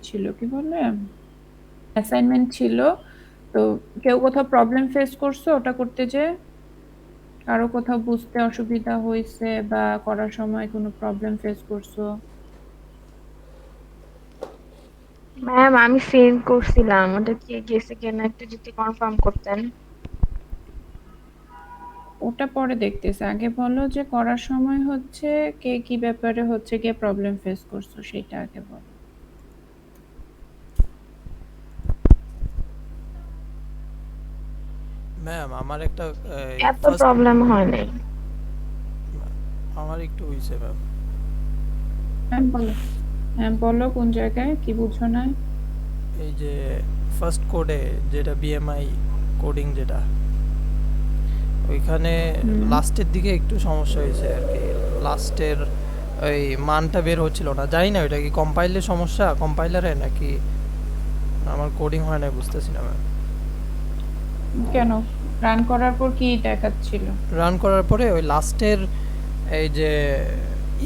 ছিল কি বলে অ্যাসাইনমেন্ট ছিল। তো কেউ কোথাও প্রবলেম ফেস করছো ওটা করতে যে? কারো কোথাও বুঝতে অসুবিধা হয়েছে বা করার সময় কোনো প্রবলেম ফেস করছো? ম্যাম আমি সেন্ড করছিলাম, ওটা কি গেছে কিনা একটু যদি কনফার্ম করতেন। ওটা পরে দেখতেছে, আগে বলো যে করার সময় হচ্ছে কে কি ব্যাপারে হচ্ছে গিয়ে প্রবলেম ফেস করছো সেটা আগে বলো। ম্যাম আমার একটা এত ফার্স্ট প্রবলেম হয় নাই। আমার একটু হয়েছে ম্যাম। হ্যাঁ বলো। হ্যাঁ বলো, কোন জায়গায় কি বুঝো না? এই যে ফার্স্ট কোডে যেটা বিএমআই কোডিং যেটা, ওইখানে হুম। লাস্টের দিকে একটু সমস্যা হয়েছে আর কি। লাস্টের ওই মানটা বের হচ্ছিল না, জানি না ওইটা কি কম্পাইলের সমস্যা, কম্পাইলারে নাকি আমার কোডিং হয় না বুঝতেছি না ম্যাম। কেন? রান করার পর কি দেখাচ্ছিল? রান করার পরে ওই লাস্টের এই যে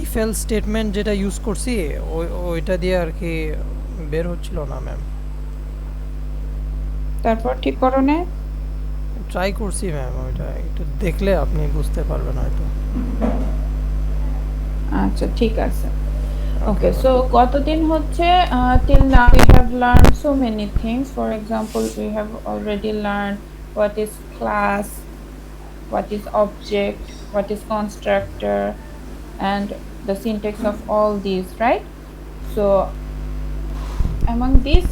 ইফেল স্টেটমেন্ট যেটা ইউজ করছি ওইটা দিয়ে আর কি বের হচ্ছিল না ম্যাম। তারপর ঠিক করো না? ট্রাই করছি ম্যাম, ওইটা একটু দেখলে আপনি বুঝতে পারবেন হয়তো। আচ্ছা ঠিক আছে। ওকে Okay, ম্যাম। so কতদিন হচ্ছে till now we have learned so many things. For example, we have already learned what is class, what is object, what is constructor, and the syntax of all these, right? So among these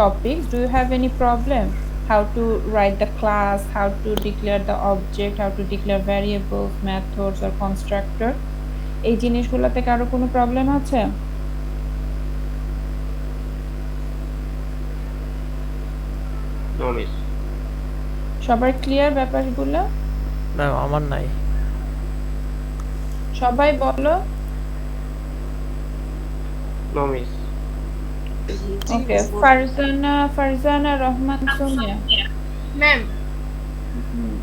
topics, do you have any problem? How to write the class, how to declare the object, how to declare variables, methods, or constructor? এই জিনিসগুলোতে কারো কোনো problem আছে? No miss. সবার clear ব্যাপারগুলো? Ma'am আমার নাই। সবাই বলো। No miss. Okay, Farzana Farzana Rahman Sonia. Ma'am hmm,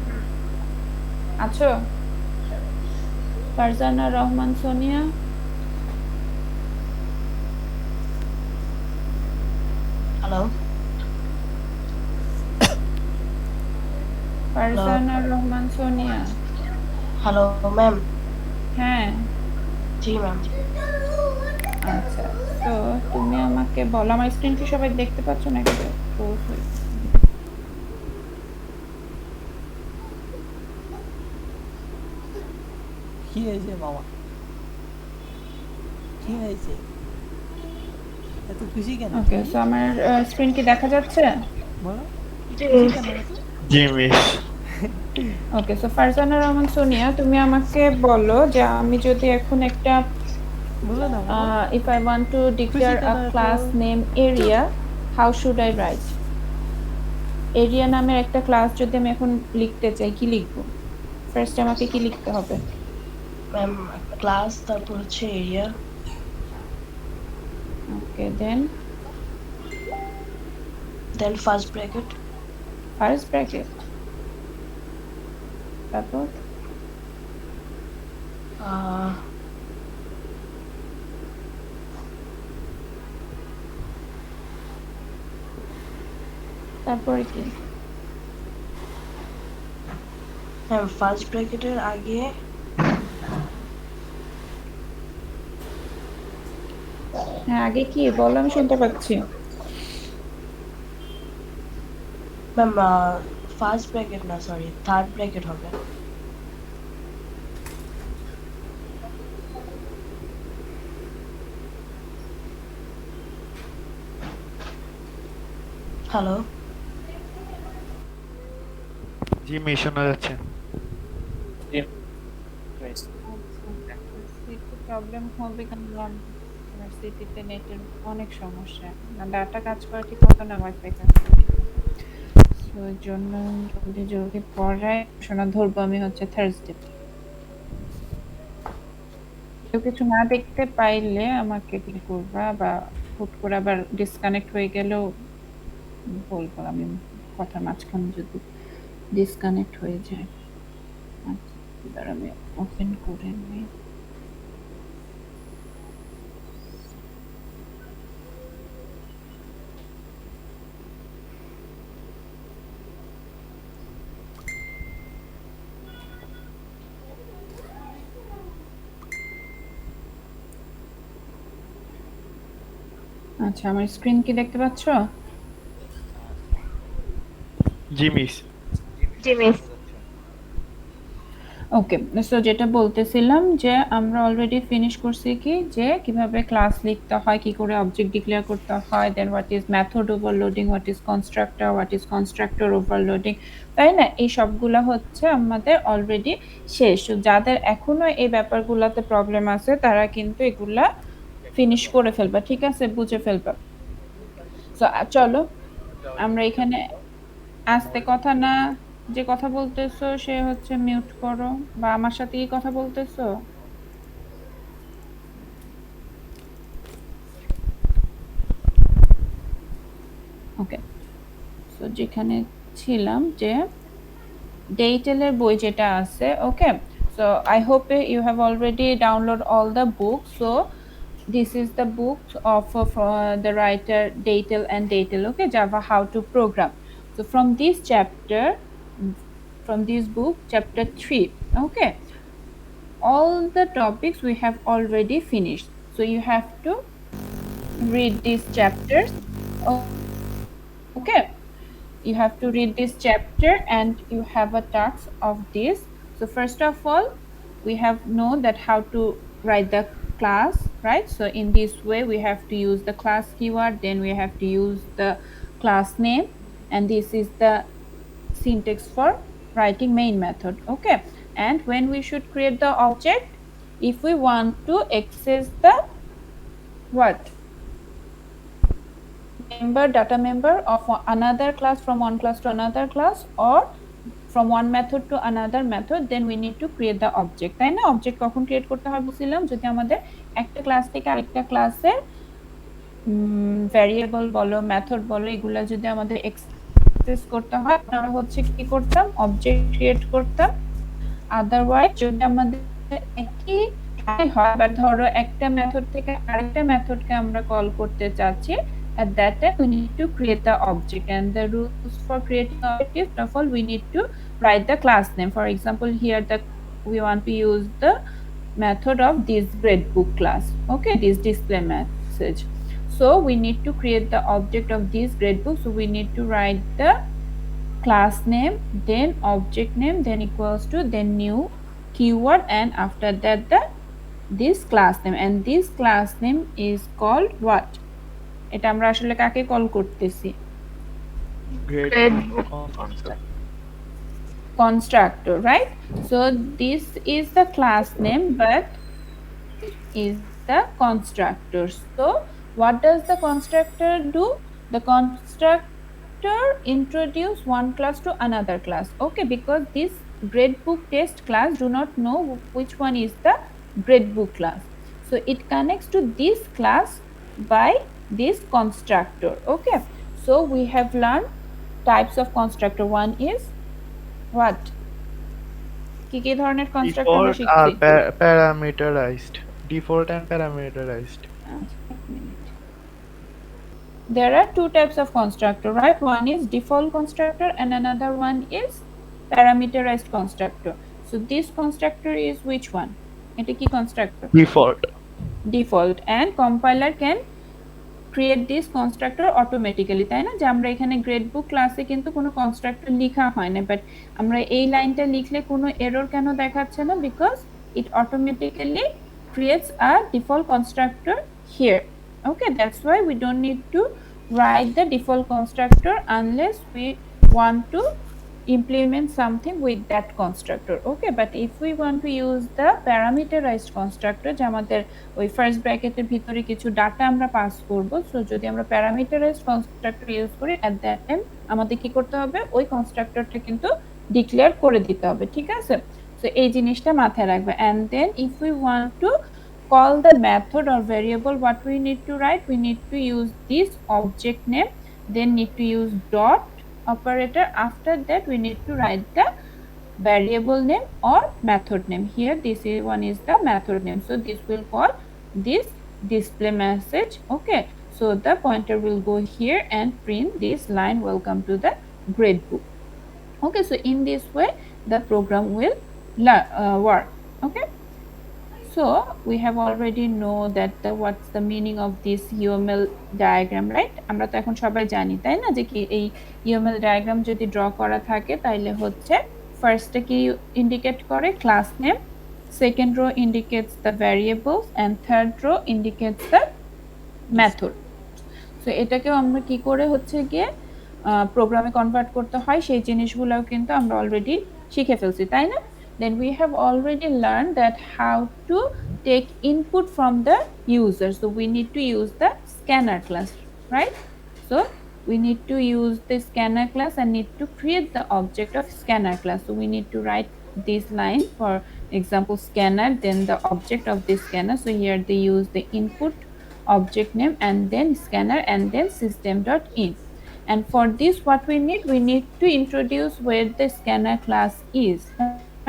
আছো? Farzana Rahman Sonia. Hello hello Farzana Rahman Sonia. Hello ma'am. হ্যাঁ। জি ম্যাম। আচ্ছা, তো তুমি আমাকে বলো, আমার স্ক্রিন কি সবাই দেখতে পাচ্ছ নাকি? ক্লোজ হয়ে গেছে। কি হয়েছে মামা, কি হয়েছে, এত খুশি কেন ওকে, তুমি? সো আমার স্ক্রিন কি দেখা যাচ্ছে? বলো, জি খুশি কেন এত? জি মিস। ওকে, সো ফারজানা রহমান সোনিয়া, তুমি আমাকে বলো যে আমি যদি এখন একটা বলো না মামা, if I want to খুশি declare কেন a এত? class name চুপ। area, how should I write? Area নামের একটা ক্লাস যদি আমি এখন লিখতে চাই, কি লিখবো? ফার্স্ট আমাকে কি লিখতে হবে? ম্যাম ক্লাস, তারপর হচ্ছে এরিয়া, ওকে, দেন দেন ফার্স্ট ব্র্যাকেট, ফার্স্ট ব্র্যাকেট, তারপর তারপরে কি? ম্যাম ফার্স্ট ব্র্যাকেটের আগে হ্যাঁ, আগে কি বলো, আমি শুনতে পাচ্ছি। ম্যাম ফার্স্ট ব্র্যাকেট না, সরি থার্ড ব্র্যাকেট হবে। হ্যালো জি মিস, শোনা যাচ্ছে। আচ্ছা, একটু প্রবলেম হবে কারণ ইউনিভার্সিটিতে নেটের অনেক সমস্যা, না ডাটা কাজ করে ঠিক মতো, না ওয়াইফাই কাজ করে ঠিক মতো। তো ওই জন্য জলদি জলদি পড়ায় শোনা ধরবো আমি হচ্ছে থার্সডে। কেউ কিছু না দেখতে পাইলে আমাকে কি করবা, বা হুট করে আবার ডিসকানেক্ট হয়ে গেলেও বলবো আমি, কথার মাঝখানে যদি ডিসকানেক্ট হয়ে যায়। আচ্ছা, এবার আমি ওপেন করে নিই। আচ্ছা, আমার স্ক্রিন কি দেখতে পাচ্ছ? জি মিস। জি মিস। ওকে, সো যেটা বলতেছিলাম যে আমরা অলরেডি ফিনিশ করছি কি যে কিভাবে ক্লাস লিখতে হয়, কি করে অবজেক্ট ডিক্লেয়ার করতে হয়, then what is method overloading, what is constructor, what is constructor overloading, তাই না? এই সবগুলা হচ্ছে আমাদের অলরেডি শেষ। So, যাদের এখনো এই ব্যাপারগুলোতে প্রবলেম আছে তারা কিন্তু এগুলা ফিনিশ করে ফেলবা, ঠিক আছে, বুঝে ফেলবা। সো চলো আমরা এখানে আস্তে কথা না, যে কথা বলতেছো সে হচ্ছে মিউট করো, বা আমার সাথে কি কথা বলতেছো? ওকে, সো যেখানে ছিলাম যে ডেইটেলের বই যেটা আছে, okay, so I hope you have already download all the book. So this is the book of the writer Deitel and Deitel, okay, Java how to program. So from this chapter, from this book, chapter 3, okay, all the topics we have already finished. So you have to read these chapters, okay, you have to read this chapter and you have a task of this. So first of all, we have know that how to write the class, right? So in this way we have to use the class keyword, then we have to use the class name, and this is the syntax for writing main method, okay. And when we should create the object, if we want to access the what member, data member of another class, from one class to another class, or from one method to another method, then we need to create the object, তাই না? Object কখন create করতে হয় বলছিলাম, যদি আমাদের একটা class থেকে আরেকটা ক্লাসের ভ্যারিয়েবল বলো, মেথড বলো, এগুলা যদি আমাদের অ্যাক্সেস করতে হয় আমরা হচ্ছে কি করতাম, অবজেক্ট ক্রিয়েট করতাম। আদারওয়াইজ যদি আমাদের একই হয়, বা ধরো একটা মেথড থেকে আরেকটা মেথডকে আমরা কল করতে চাচ্ছি, at that time we need to create the object, and the rules for creating object is, first of all we need to write the class name. For example, here we want to use the method of this gradebook class, okay, this display message. So we need to create the object of this gradebook, so we need to write the class name, then object name, then equals to, then new keyword, and after that this class name, and this class name is called what? এটা আমরা আসলে কাকে call করতেছি? Constructor, right? So this is the class name, but is the constructor. So what does the constructor do? The constructor introduce one class to another class, okay, because this gradebook test class do not know which one is the gradebook class, so it connects to this class by this constructor, okay. So we have learned types of constructor. One is what? কি ধরনের constructor আমরা default আর শিখছি? Parameterised. Default and parameterised. There are two types of constructor, right? One is default constructor and another one is parameterized constructor. So this constructor is which one? Eta ki constructor? Default. Default, and compiler can create this constructor automatically, তাই না? যে আমরা এখানে গ্রেডবুক ক্লাসে কিন্তু কোনো constructor লেখা হয় না, বাট আমরা এই লাইনটা লিখলে কোনো এরর কেন দেখাচ্ছে না? Because it automatically creates a default constructor here, okay. That's why we don't need to write the default constructor unless we want to implement something with that constructor, okay. But if we want to use the parameterized constructor, যে আমাদের ওই first ব্র্যাকেটের ভিতরে কিছু data আমরা pass করব, so যদি আমরা প্যারামিটারাইজড কনস্ট্রাক্টর ইউজ করি, এট দ্যাট টাইম আমাদের কি করতে হবে, ওই কনস্ট্রাক্টরটা কিন্তু ডিক্লেয়ার করে দিতে হবে, ঠিক আছে। সো এই জিনিসটা মাথায় রাখবে। and then if we want to call the method or variable, what we need to write, we need to use this object name, then need to use dot operator, after that we need to write the variable name or method name. Here this one is the method name, so this will call this display message, okay. So the pointer will go here and print this line, welcome to the gradebook, okay. So in this way the program will work, okay. So we have already know that what's the meaning of this UML diagram, right? আমরা তো এখন সবাই জানি তাই না যে কি এই UML diagram যদি ড্র করা থাকে তাহলে হচ্ছে ফার্স্টে কি ইন্ডিকেট করে class name, second row indicates the variables and third row indicates the method. So এটাকেও আমরা কি করে হচ্ছে গিয়ে প্রোগ্রামে কনভার্ট করতে হয় সেই জিনিসগুলোও কিন্তু আমরা অলরেডি শিখে ফেলছি তাই না? Then we have already learned that how to take input from the user. So we need to use the scanner class, right? So we need to use the scanner class and need to create the object of scanner class. So we need to write this line, for example scanner, then the object of this scanner. So here they use the input object name and then scanner and then system.in. And for this what we need to introduce where the scanner class is,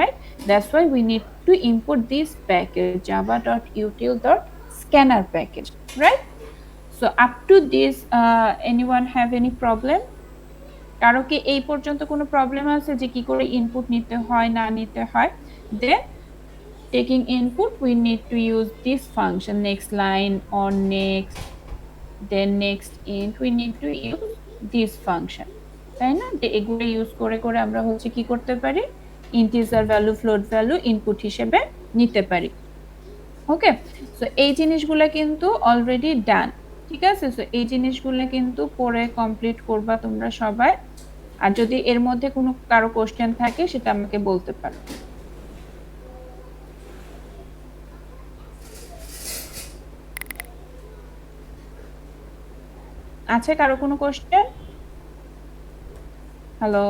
right? That's why we need to import this package java.util.scanner package, right? So up to this anyone have any problem? কারো কি এই পর্যন্ত কোনো problem আছে যে কি করে input নিতে হয় না নিতে হয়? Then taking input we need to use this function next line or next, then next int we need to use this function, তাই না? এগুলো ইউজ করে করে আমরা হচ্ছে কি করতে পারি, integer value float value input হিসেবে নিতে পারি। ওকে, সো এই জিনিসগুলো কিন্তু অলরেডি ডান, ঠিক আছে? সো এই জিনিসগুলো কিন্তু পরে কমপ্লিট করবা তোমরা সবাই, আর যদি এর মধ্যে কোনো কারো কোশ্চেন থাকে সেটা আমাকে বলতে পারো। আছে কারো কোনো কোশ্চেন? হ্যালো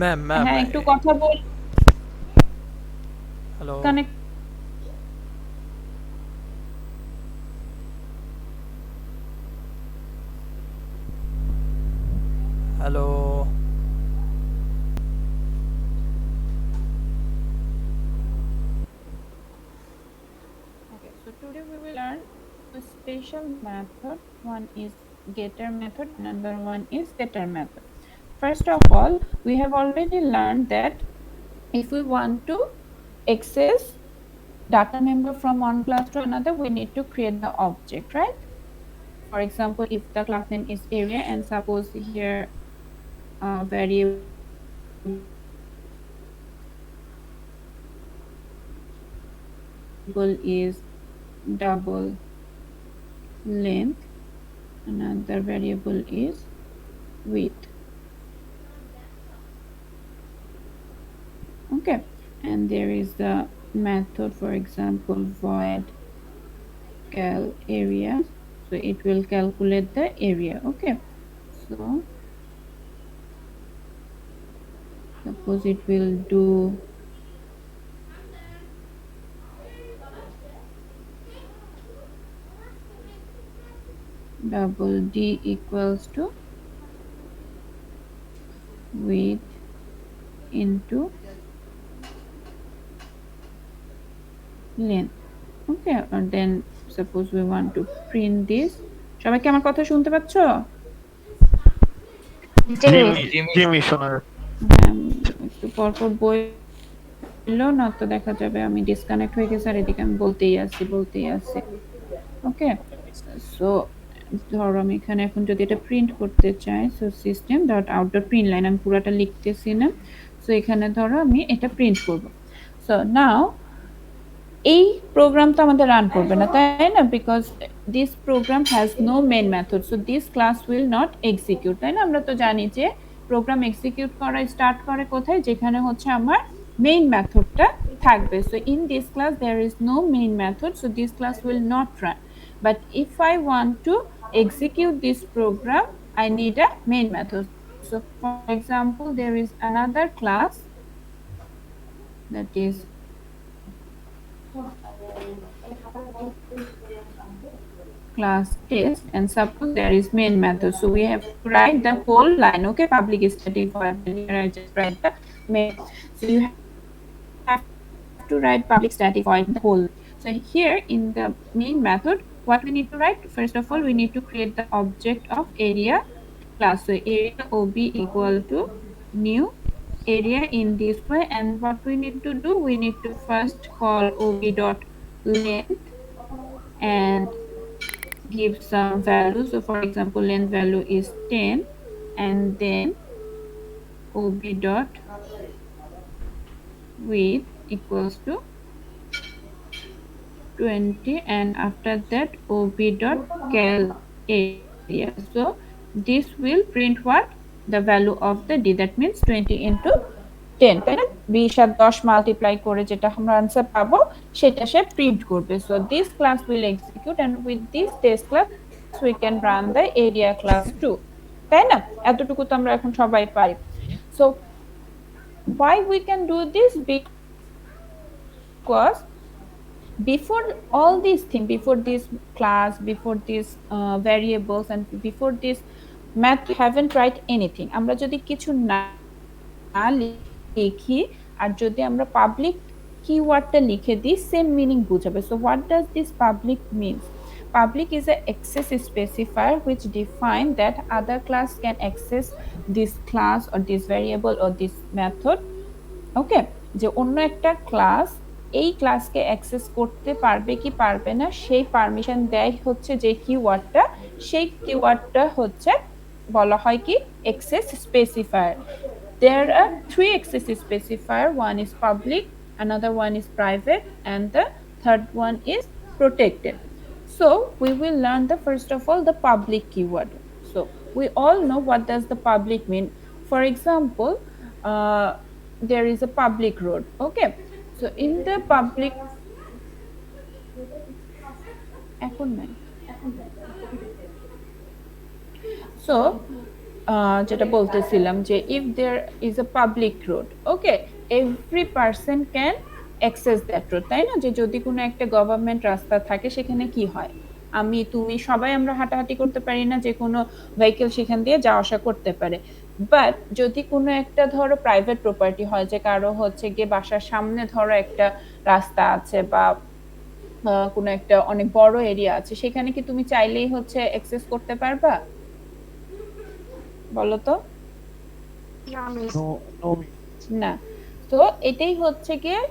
ম্যাম হ্যাঁ একটু কথা বল। Hello connect hello Okay, so today we will learn a special method. One is getter method, another one is setter method. First of all, we have already learned that if we want to access data member from one class to another, we need to create the object, right? For example, if the class name is area and suppose here variable is double length, another variable is width. Okay, and there is the method, for example void cal area, so it will calculate the area. Okay, so suppose it will do double d equals to width into length. Okay, and then suppose we want to print this. সবাই কি আমার কথা শুনতে পাচ্ছ? Jimmy শোনা হ্যাঁ, একটু পরপর বললো না তো দেখা যাবে আমি ডিসকানেক্ট হয়ে গেছে আর এদিকে আমি বলতেই আছি। ওকে, সো ধরো আমি এখানে এখন যদি এটা প্রিন্ট করতে চাই, so system dot out dot print line, আমি পুরাটা লিখতেছি না। সো এখানে ধরো আমি এটা প্রিন্ট করব। সো নাও এই প্রোগ্রাম তো আমাদের রান করবে না তাই না, because this program has no main method, so this class will not execute, তাই না? আমরা তো জানি যে প্রোগ্রাম এক্সিকিউট করা স্টার্ট করে কোথায়, যেখানে হচ্ছে আমার মেইন মেথডটা থাকবে। So in this class there is no main method, so this class will not run, but if I want to execute this program I need a main method. So for example there is another class that is class test, and suppose there is main method, so we have to write the whole line. Okay, public static void, here I just write the main, so you have to write public static void the whole. So here in the main method what we need to write, first of all we need to create the object of area class. So area ob equal to new area in this way, and what we need to do, we need to first call ob dot length and give some value. So for example, length value is 10, and then ob dot width equals to 20, and after that ob dot cal area. So this will print what? The value of the d, that means 20 into 10, তাই না? 20 আর 10 multiply করে যেটা আমরা answer পাবো সেটা সে print করবে। So this class will execute, and with this test class we can run the area class 2, তাই না? এতটুকু তো আমরা এখন সবাই পারি। So why we can do this? Because before all these things, before this class, before these variables, and before this math, we haven't write anything. আমরা যদি কিছু না লিখি আর যদি আমরা পাবলিক কিওয়ার্ডটা লিখে দিই, সেম মিনিং বুঝাবে। So what does this public means? Public is an access specifier which define that other class can access this class or this variable or this method. ওকে, যে অন্য একটা ক্লাস এই ক্লাসকে অ্যাক্সেস করতে পারবে কি পারবে না সেই পারমিশন দেয় হচ্ছে যে কিওয়ার্ডটা, সেই কিওয়ার্ডটা হচ্ছে বলা হয় কি access specifier. There are 3 access specifier. One is public, another one is private, and the third one is protected. So we will learn the first of all the public keyword. So we all know what does the public mean. For example, there is a public road. Okay, so in the public so যেটা বলতেছিলাম যে if there is a public road, okay, every person can access that road, তাই না? যে যদি কোনো একটা government রাস্তা থাকে সেখানে কি হয়, আমি তুমি সবাই আমরা হাঁটাহাঁটি করতে পারি না, যে কোনো ভেহিকল সেখান দিয়ে যাওয়া আসা করতে পারে। বাট যদি কোনো একটা ধরো প্রাইভেট প্রপার্টি হয়, যে কারো হচ্ছে গিয়ে বাসার সামনে ধরো একটা রাস্তা আছে বা কোনো একটা অনেক বড় এরিয়া আছে, সেখানে কি তুমি চাইলেই হচ্ছে অ্যাক্সেস করতে পারবা? বলো তো। না। তো এটাই হচ্ছে গিয়ে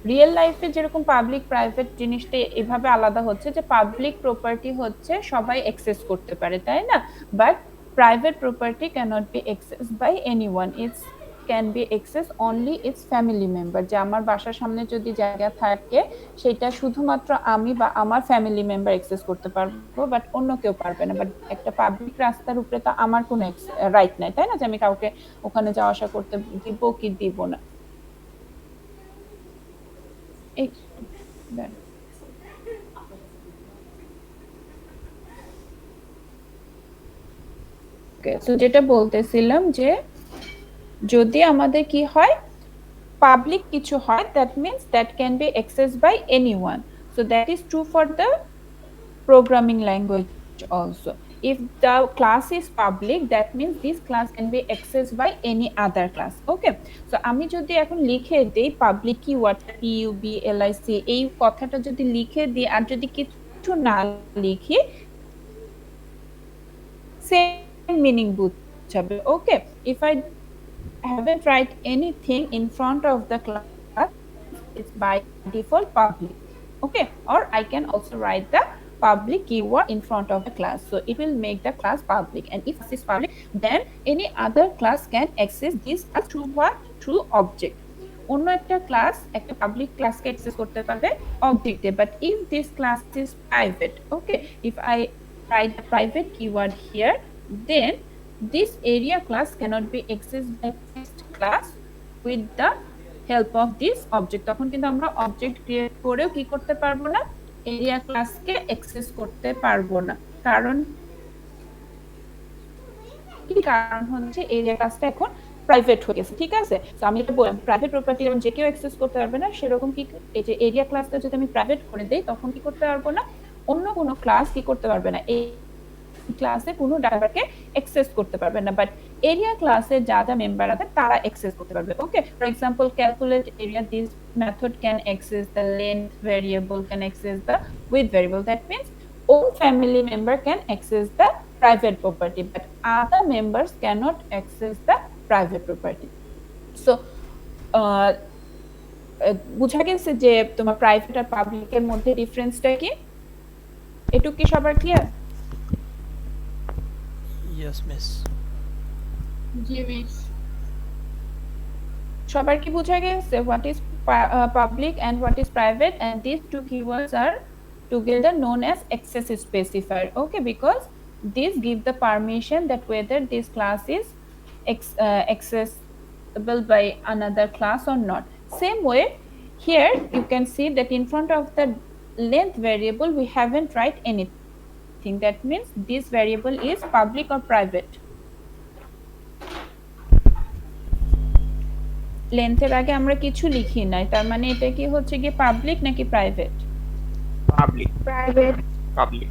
রিয়েল লাইফে যেরকম পাবলিক প্রাইভেট জিনিসটা এভাবে আলাদা হচ্ছে, যে পাবলিক প্রপার্টি হচ্ছে সবাই অ্যাক্সেস করতে পারে, তাই না? But private property cannot be access by anyone, it's can be access only its family member. যে আমার বাসার সামনে যদি জায়গা থাকে সেটা শুধুমাত্র আমি বা আমার ফ্যামিলি মেম্বার অ্যাক্সেস করতে পারবো, বাট অন্য কেউ পারবে না। বাট একটা পাবলিক রাস্তার উপরে তো আমার কোনো রাইট নাই, তাই না? যে আমি কাউকে ওখানে যাওয়া আসা করতে দিব কি দিব না। সো যেটা বলতেছিলাম যে যদি আমাদের কি হয় পাবলিক কিছু হয়, that means that can be accessed by anyone. So that is true for the programming language also. If the class is public, that means this class can be accessed by any other class. Okay, so আমি যদি এখন লিখে দেই public keyword PUBLIC এই কথাটা যদি লিখে দিই আর যদি কিছু না লিখি, same meaning বুঝাবে। Okay, if I haven't write anything in front of the class, it's by default public. Okay, or I can also write the public keyword in front of the class, so it will make the class public. And if this is public, then any other class can access this class through what? Through object. অন্য একটা class একটা public ক্লাসকে access করতে পারবে অবজেক্টে, but if this class is private, okay, if I write the private keyword here, then this area class cannot be accessed by this class with the help of this object. তখন কিন্তু আমরা object create করেও কি করতে পারবো না, area ক্লাসকে access করতে পারবো না। কারণ কি? কারণ হচ্ছে এরিয়া ক্লাসটা এখন প্রাইভেট হয়ে গেছে, ঠিক আছে? তো আমি এটা বললাম প্রাইভেট প্রপার্টি যে কেউ অ্যাক্সেস করতে পারবে না, সেরকম কি এই যে এরিয়া ক্লাসটা যদি আমি প্রাইভেট করে দেই তখন কি করতে পারবো না, অন্য কোনো ক্লাস কি করতে পারবে না, এই ক্লাসে কোনো ডাটাকে অ্যাক্সেস করতে পারবে না, বাট এরিয়া ক্লাসে যা যা মেম্বার আছে তারা অ্যাক্সেস করতে পারবে। Okay, for example calculate area, this method can access the length variable, can access the with variable, that means all family member can access the private property, but other members cannot access the private property. So বুঝা গেছে যে তোমার private আর পাবলিকের মধ্যে ডিফারেন্সটা কি? এটুকু কি সবার ক্লিয়ার? Yes miss. জি মিস। সবার কি বুঝা গেছে what is public and what is private, and these two keywords are together known as access specifier. Okay, because these give the permission that whether this class is accessible by another class or not. Same way here you can see that in front of the length variable we haven't write anything. That means this variable is public or private. লেন্থের আগে আমরা কিছু লিখি নাই, তার মানে এটা কি হচ্ছে কি পাবলিক নাকি private? Public private. Public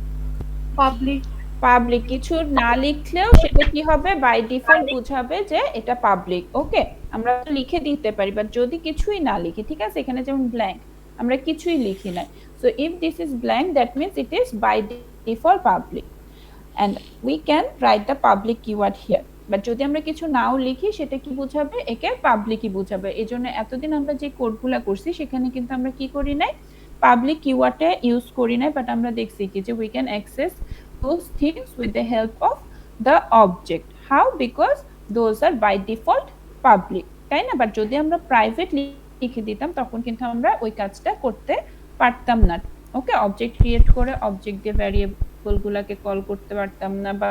public. Public কিছু না লিখলেও সেটা কি হবে, বাই ডিফল্ট বুঝাবে যে এটা পাবলিক। ওকে, আমরা লিখে দিতে পারি, বাট যদি কিছুই না লিখি, ঠিক আছে, এখানে যেমন ব্ল্যাঙ্ক, আমরা কিছুই লিখি নাই, so if this is blank that means it is by default public, and we can write the public keyword here. But যদি আমরা কিছু নাও লিখি সেটা কি বুঝাবে, একে পাবলিকই বুঝাবে। এজন্য এতদিন আমরা যে কোডগুলো করছি সেখানে কিন্তু আমরা কি করি নাই, পাবলিক কিওয়ার্ডে ইউজ করি নাই, বাট আমরা দেখছি কি যে we can access those things with the help of the object. How? Because those are by default public, তাই না? বাট যদি আমরা প্রাইভেট লিখে দিতাম তখন কিন্তু আমরা ওই কাজটা করতে পারতাম না। ওকে, অবজেক্ট ক্রিয়েট করে অবজেক্ট দিয়ে ভ্যারিয়েবল গুলাকে কল করতে পারতাম না, বা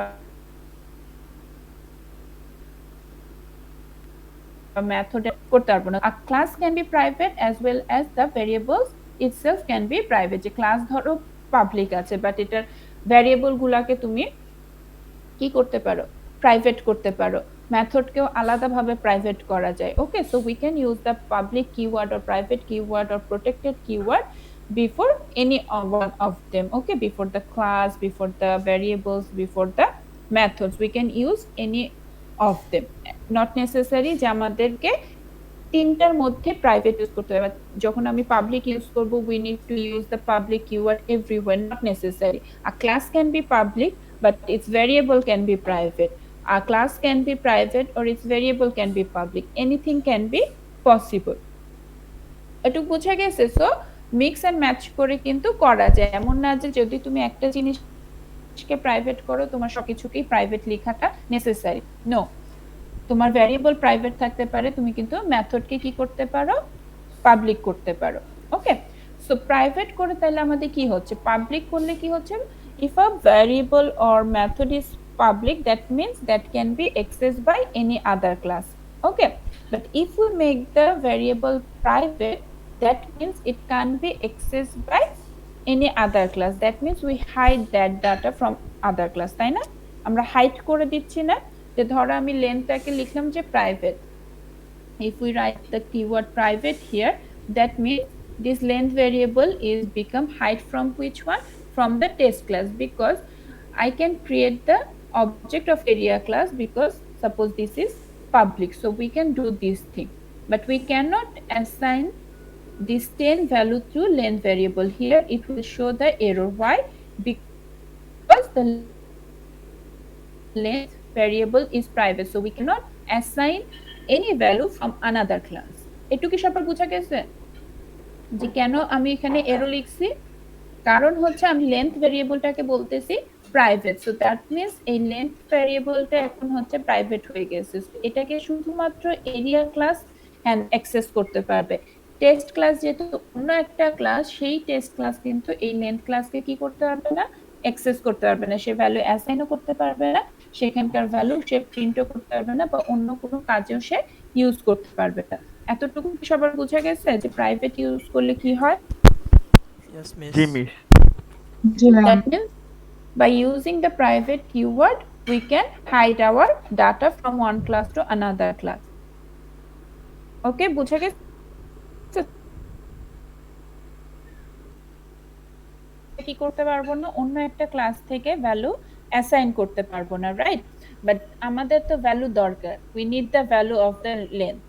মেথড করতে পারবো না। A class can be private as well as the variables itself can be private. যে ক্লাস ধরো পাবলিক আছে, বাট এটার ভ্যারিয়েবল গুলাকে তুমি কি করতে পারো, প্রাইভেট করতে পারো। মেথডকেও আলাদাভাবে প্রাইভেট করা যায়। Okay, so we can use the public keyword or private keyword or protected keyword before any one of them. Okay, before the class, before the variables, before the methods, we can use any of them. Not necessary যে আমাদেরকে তিনটার মধ্যে private use করতে হবে। যখন আমি public use করব, we need to use the public keyword everywhere. Not necessary. A class can be public but its variable can be private. A class can be private or its variable can be public. Anything can be possible. এটুকু বুঝা গেছে? So mix and match করে কিন্তু করা যায়। এমন না যে যদি তুমি একটা জিনিসকে প্রাইভেট করো তোমার সবকিছুকেই প্রাইভেট লেখাটা নেসেসারি। নো, তোমার ভ্যারিয়েবল প্রাইভেট থাকতে পারে, তুমি কিন্তু মেথডকে কি করতে পারো, পাবলিক করতে পারো। ওকে, সো প্রাইভেট করে তাহলে আমাদের কি হচ্ছে, পাবলিক করলে কি হচ্ছে, if a variable or method is public that means that can be accessed by any other class. Okay, but if we make the variable private that means it can't be accessed by any other class. That means we hide that data from other class, তাই না? আমরা hide করে দিচ্ছি না। যে ধরো আমি লেন্থটাকে লিখলাম যে private, if we write the keyword private here that means this length variable is become hide from which one, from the test class, because I can create the object of area class because suppose this is public, so we can do this thing, but we cannot assign this 10 value to length variable. Here it will show the error. Why? Because the length variable is private, so we cannot assign any value from another class. এটুকু কি সবার বুঝা গেছে যে কেন আমি এখানে error লিখছি? কারণ হচ্ছে আমি লেন্থ ভ্যারিয়েবলটাকে বলতেছি প্রাইভেট, সো দ্যাট মিন্স এই লেন্থ ভ্যারিয়েবলটা এখন হচ্ছে প্রাইভেট হয়ে গেছে। এটাকে শুধুমাত্র এরিয়া ক্লাস অ্যাক্সেস করতে পারবে। টেস্ট ক্লাস যেহেতু অন্য একটা ক্লাস, সেই টেস্ট ক্লাস কিন্তু এই লেন্থ ক্লাসকে কি করতে পারবে না, অ্যাক্সেস করতে পারবে না, সে ভ্যালু অ্যাসাইনও করতে পারবে না, সেখানকার ভ্যালু সে প্রিন্টও করতে পারবে না, বা অন্য কোনো কাজেও সে ইউজ করতে পারবে না। এতটুকু কি সবার বোঝা গেছে যে প্রাইভেট ইউজ করলে কি হয়? Yes, miss. G miss. That means by using the private keyword we can hide our data from one class to another class. Okay, বুঝা গেছে? কি করতে পারবো না, অন্য একটা ক্লাস থেকে ভ্যালু অ্যাসাইন করতে পারবো না, রাইট? বাট আমাদের তো ভ্যালু দরকার, we need the value of the length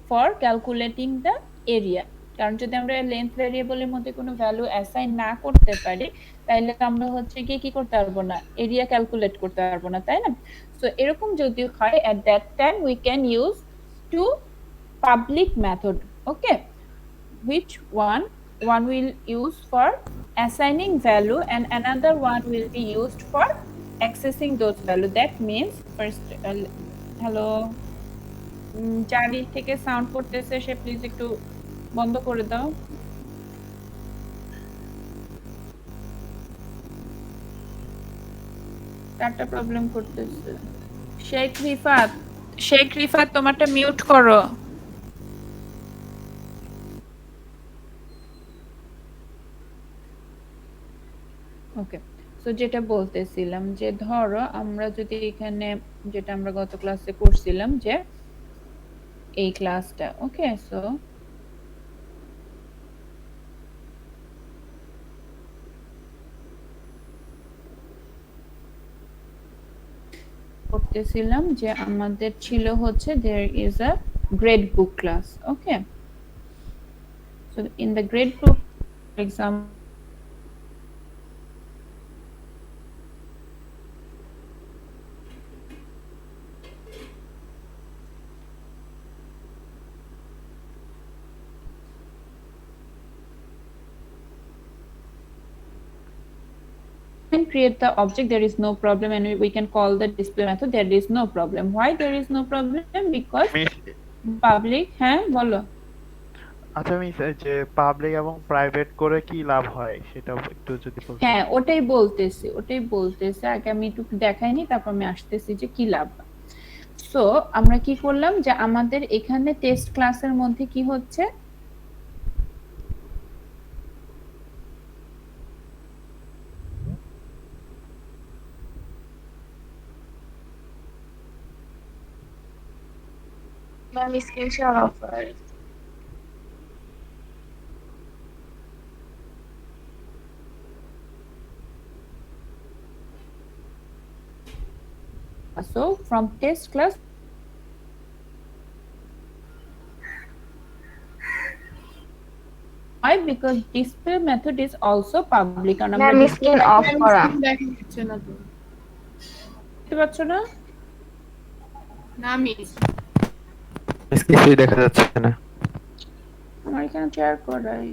for calculating the area. কারণ যদি আমরা লেন্থ ভ্যারিয়েবলের মধ্যে কোনো ভ্যালু অ্যাসাইন না করতে পারি তাহলে আমরা হচ্ছে কি করতে পারবো না, এরিয়া ক্যালকুলেট করতে পারবো না, তাই না? সো এরকম যদি হয়, at that time we can use two public method. Okay, which one will use for assigning value and another one will be used for accessing those value. That means first hello, চারি থেকে sound করতেছে, সে please একটু বন্ধ করে দাও। একটা problem করতেছে। শেখ রিফাত তোমারটা মিউট করো। ওকে, সো যেটা বলতেছিলাম যে ধরো আমরা যদি এখানে, যেটা আমরা গত ক্লাসে করছিলাম, যে এই ক্লাসটা, ওকে, সো করতেছিলাম যে আমাদের ছিল হচ্ছে there is a grade book class. Okay, so in the grade book, for example, can create the object, there is no problem, and we can call the display method, there is no problem. Why there is no problem? Because public, হ্যাঁ বলো। আচ্ছা miss, যে public এবং private করে কি লাভ হয় সেটা একটু যদি বলতেন। হ্যাঁ, ওটাই বলতেছে আগে আমি একটু দেখাইনি, তারপর আমি আসতেছি যে কি লাভ। সো আমরা কি করলাম যে আমাদের এখানে টেস্ট ক্লাসের মধ্যে কি হচ্ছে, ম্যাম স্ক্রিনশট অফ করে। so from test class why, because display method is also public, and আমরা ম্যাম স্ক্রিন অফ করা। দেখতে পাচ্ছ না? না মিস, কিছুই দেখা যাচ্ছে না। আমার এখানে শেয়ার করাই।